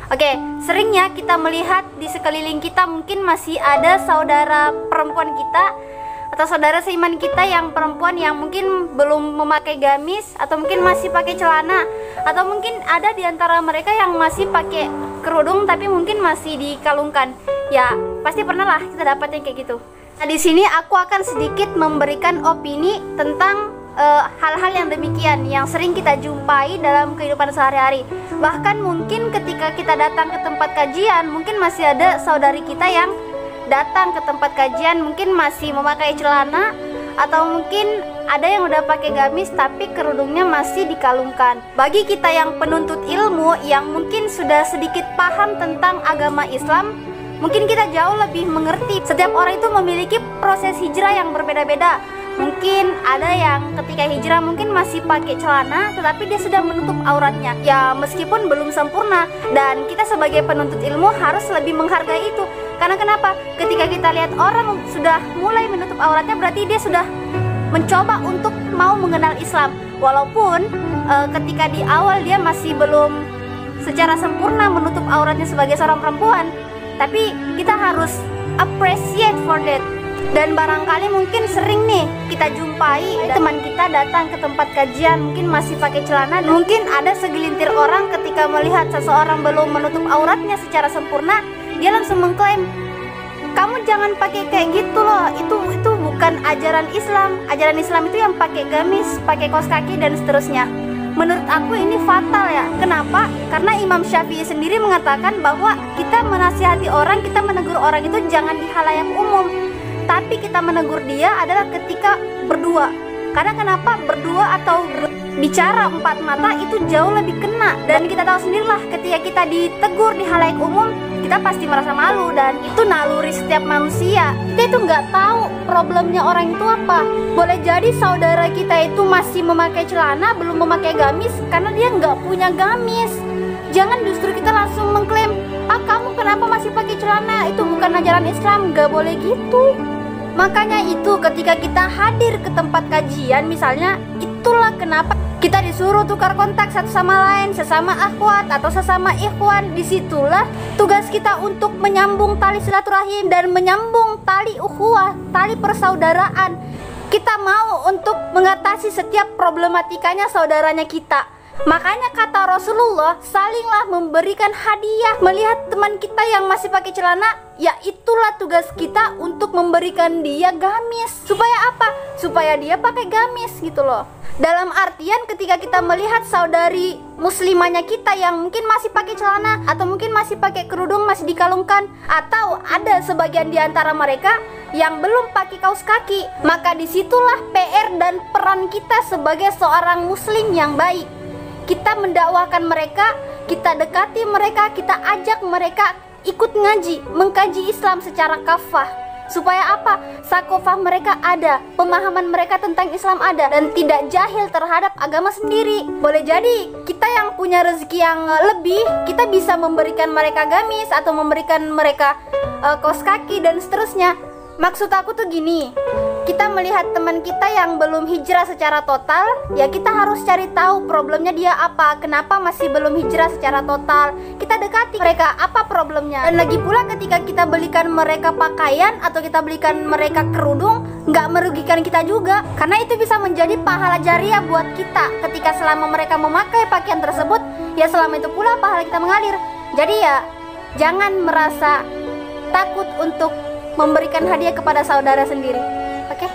Oke, seringnya kita melihat di sekeliling kita mungkin masih ada saudara perempuan kita atau saudara seiman kita yang perempuan yang mungkin belum memakai gamis atau mungkin masih pakai celana, atau mungkin ada di antara mereka yang masih pakai kerudung tapi mungkin masih dikalungkan. Ya, pasti pernah lah kita dapat yang kayak gitu. Nah, di sini aku akan sedikit memberikan opini tentang hal-hal yang demikian yang sering kita jumpai dalam kehidupan sehari-hari. Bahkan mungkin ketika kita datang ke tempat kajian, mungkin masih ada saudari kita yang datang ke tempat kajian mungkin masih memakai celana, atau mungkin ada yang udah pakai gamis tapi kerudungnya masih dikalungkan. Bagi kita yang penuntut ilmu yang mungkin sudah sedikit paham tentang agama Islam, mungkin kita jauh lebih mengerti. Setiap orang itu memiliki proses hijrah yang berbeda-beda. Mungkin ada yang ketika hijrah mungkin masih pakai celana tetapi dia sudah menutup auratnya. Ya meskipun belum sempurna, dan kita sebagai penuntut ilmu harus lebih menghargai itu. Karena kenapa? Ketika kita lihat orang sudah mulai menutup auratnya, berarti dia sudah mencoba untuk mau mengenal Islam. Walaupun ketika di awal dia masih belum secara sempurna menutup auratnya sebagai seorang perempuan, tapi kita harus appreciate for that. Dan barangkali mungkin sering nih kita jumpai teman kita datang ke tempat kajian mungkin masih pakai celana. Mungkin ada segelintir orang ketika melihat seseorang belum menutup auratnya secara sempurna, dia langsung mengklaim, kamu jangan pakai kayak gitu loh, itu bukan ajaran Islam. Ajaran Islam itu yang pakai gamis, pakai kaos kaki dan seterusnya. Menurut aku ini fatal ya. Kenapa? Karena Imam Syafi'i sendiri mengatakan bahwa kita menasihati orang, kita menegur orang itu jangan di halayak umum, tapi kita menegur dia adalah ketika berdua. Karena kenapa? Berdua atau bicara empat mata itu jauh lebih kena. Dan kita tahu sendirilah ketika kita ditegur di halayak umum, kita pasti merasa malu, dan itu naluri setiap manusia. Kita itu nggak tahu problemnya orang itu apa. Boleh jadi saudara kita itu masih memakai celana, belum memakai gamis karena dia nggak punya gamis. Jangan justru kita langsung mengklaim, kamu kenapa masih pakai celana, itu bukan ajaran Islam. Nggak boleh gitu. Makanya itu ketika kita hadir ke tempat kajian misalnya, itulah kenapa kita disuruh tukar kontak satu sama lain, sesama akhwat atau sesama ikhwan. Disitulah tugas kita untuk menyambung tali silaturahim dan menyambung tali ukhuwah, tali persaudaraan. Kita mau untuk mengatasi setiap problematikanya saudaranya kita. Makanya kata Rasulullah, salinglah memberikan hadiah. Melihat teman kita yang masih pakai celana, ya itulah tugas kita untuk memberikan dia gamis. Supaya apa? Supaya dia pakai gamis gitu loh. Dalam artian ketika kita melihat saudari muslimahnya kita yang mungkin masih pakai celana atau mungkin masih pakai kerudung, masih dikalungkan, atau ada sebagian di antara mereka yang belum pakai kaos kaki, maka disitulah PR dan peran kita sebagai seorang muslim yang baik. Kita mendakwahkan mereka, kita dekati mereka, kita ajak mereka ikut ngaji, mengkaji Islam secara kafah. Supaya apa? Sakofah mereka ada, pemahaman mereka tentang Islam ada, dan tidak jahil terhadap agama sendiri. Boleh jadi kita yang punya rezeki yang lebih, kita bisa memberikan mereka gamis atau memberikan mereka kaos kaki dan seterusnya. Maksud aku tuh gini, kita melihat teman kita yang belum hijrah secara total, ya kita harus cari tahu problemnya dia apa, kenapa masih belum hijrah secara total. Kita dekati mereka, apa problemnya. Dan lagi pula ketika kita belikan mereka pakaian atau kita belikan mereka kerudung, nggak merugikan kita juga, karena itu bisa menjadi pahala jariah buat kita. Ketika selama mereka memakai pakaian tersebut, ya selama itu pula pahala kita mengalir. Jadi ya jangan merasa takut untuk memberikan hadiah kepada saudara sendiri. Oke?